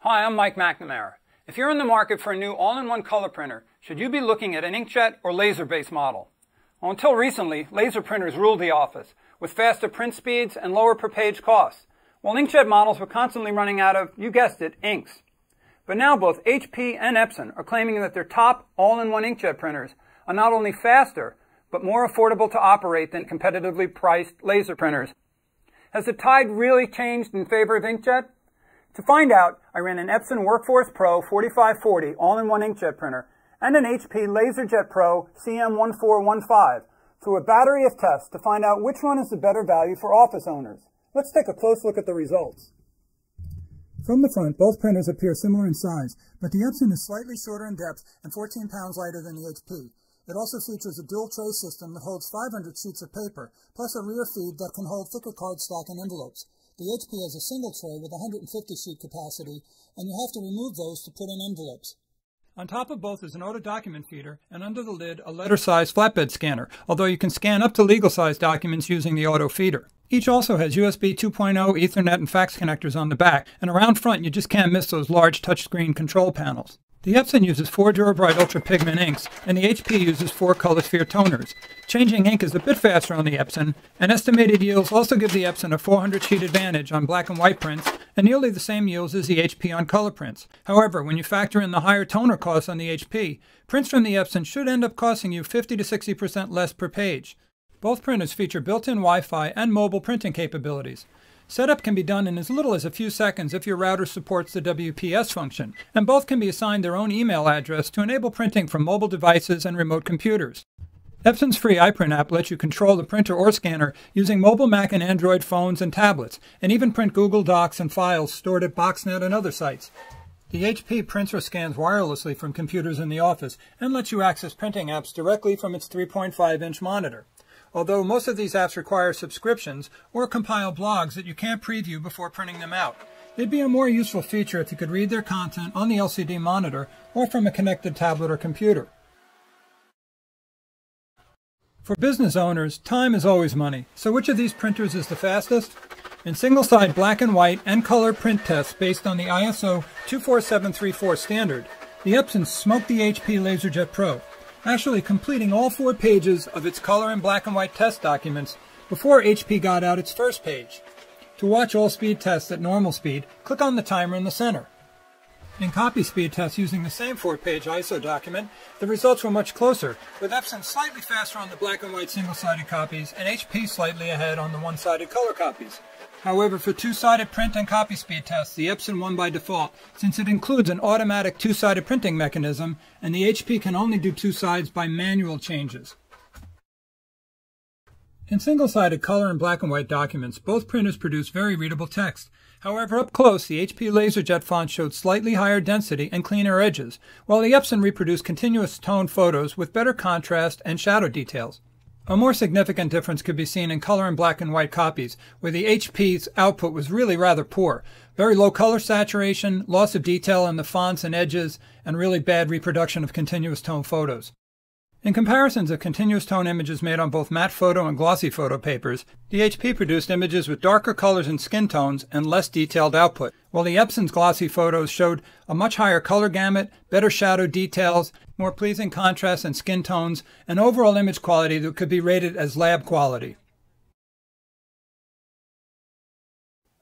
Hi, I'm Mike McNamara. If you're in the market for a new all-in-one color printer, should you be looking at an inkjet or laser-based model? Well, until recently, laser printers ruled the office, with faster print speeds and lower per-page costs, while inkjet models were constantly running out of, you guessed it, inks. But now both HP and Epson are claiming that their top all-in-one inkjet printers are not only faster, but more affordable to operate than competitively priced laser printers. Has the tide really changed in favor of inkjet? To find out, I ran an Epson WorkForce Pro 4540 all-in-one inkjet printer and an HP LaserJet Pro CM1415 through a battery of tests to find out which one is the better value for office owners. Let's take a close look at the results. From the front, both printers appear similar in size, but the Epson is slightly shorter in depth and 14 pounds lighter than the HP. It also features a dual tray system that holds 500 sheets of paper, plus a rear feed that can hold thicker cardstock and envelopes. The HP has a single tray with 150 sheet capacity, and you have to remove those to put in envelopes. On top of both is an auto document feeder, and under the lid, a letter-size flatbed scanner, although you can scan up to legal-size documents using the auto feeder. Each also has USB 2.0, Ethernet, and fax connectors on the back, and around front you just can't miss those large touchscreen control panels. The Epson uses 4 DuraBrite Ultra Pigment inks, and the HP uses 4 ColorSphere toners. Changing ink is a bit faster on the Epson, and estimated yields also give the Epson a 400 sheet advantage on black and white prints, and nearly the same yields as the HP on color prints. However, when you factor in the higher toner costs on the HP, prints from the Epson should end up costing you 50 to 60% less per page. Both printers feature built-in Wi-Fi and mobile printing capabilities. Setup can be done in as little as a few seconds if your router supports the WPS function, and both can be assigned their own email address to enable printing from mobile devices and remote computers. Epson's free iPrint app lets you control the printer or scanner using mobile Mac and Android phones and tablets, and even print Google Docs and files stored at Boxnet and other sites. The HP prints or scans wirelessly from computers in the office and lets you access printing apps directly from its 3.5-inch monitor. Although most of these apps require subscriptions or compile blogs that you can't preview before printing them out. It'd be a more useful feature if you could read their content on the LCD monitor or from a connected tablet or computer. For business owners, time is always money. So which of these printers is the fastest? In single-side black and white and color print tests based on the ISO 24734 standard, the Epson smoked the HP LaserJet Pro, actually completing all 4 pages of its color and black and white test documents before HP got out its first page. To watch all speed tests at normal speed, click on the timer in the center. In copy speed tests using the same 4-page ISO document, the results were much closer, with Epson slightly faster on the black and white single-sided copies and HP slightly ahead on the one-sided color copies. However, for 2-sided print and copy speed tests, the Epson won by default, since it includes an automatic 2-sided printing mechanism, and the HP can only do 2 sides by manual changes. In single-sided color and black and white documents, both printers produce very readable text. However, up close, the HP LaserJet font showed slightly higher density and cleaner edges, while the Epson reproduced continuous tone photos with better contrast and shadow details. A more significant difference could be seen in color and black and white copies, where the HP's output was really rather poor. Very low color saturation, loss of detail in the fonts and edges, and really bad reproduction of continuous tone photos. In comparisons of continuous tone images made on both matte photo and glossy photo papers, the HP produced images with darker colors and skin tones and less detailed output, while the Epson's glossy photos showed a much higher color gamut, better shadow details, more pleasing contrast and skin tones, and overall image quality that could be rated as lab quality.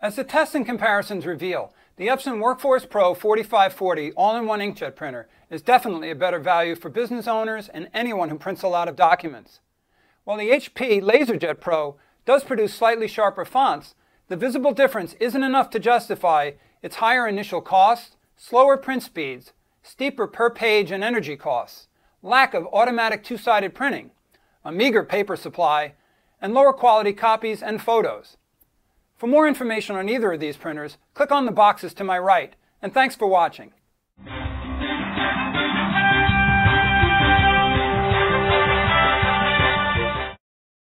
As the tests and comparisons reveal, the Epson WorkForce Pro 4540 all-in-one inkjet printer is definitely a better value for business owners and anyone who prints a lot of documents. While the HP LaserJet Pro does produce slightly sharper fonts, the visible difference isn't enough to justify its higher initial cost, slower print speeds, steeper per-page and energy costs, lack of automatic 2-sided printing, a meager paper supply, and lower quality copies and photos. For more information on either of these printers, click on the boxes to my right, and thanks for watching.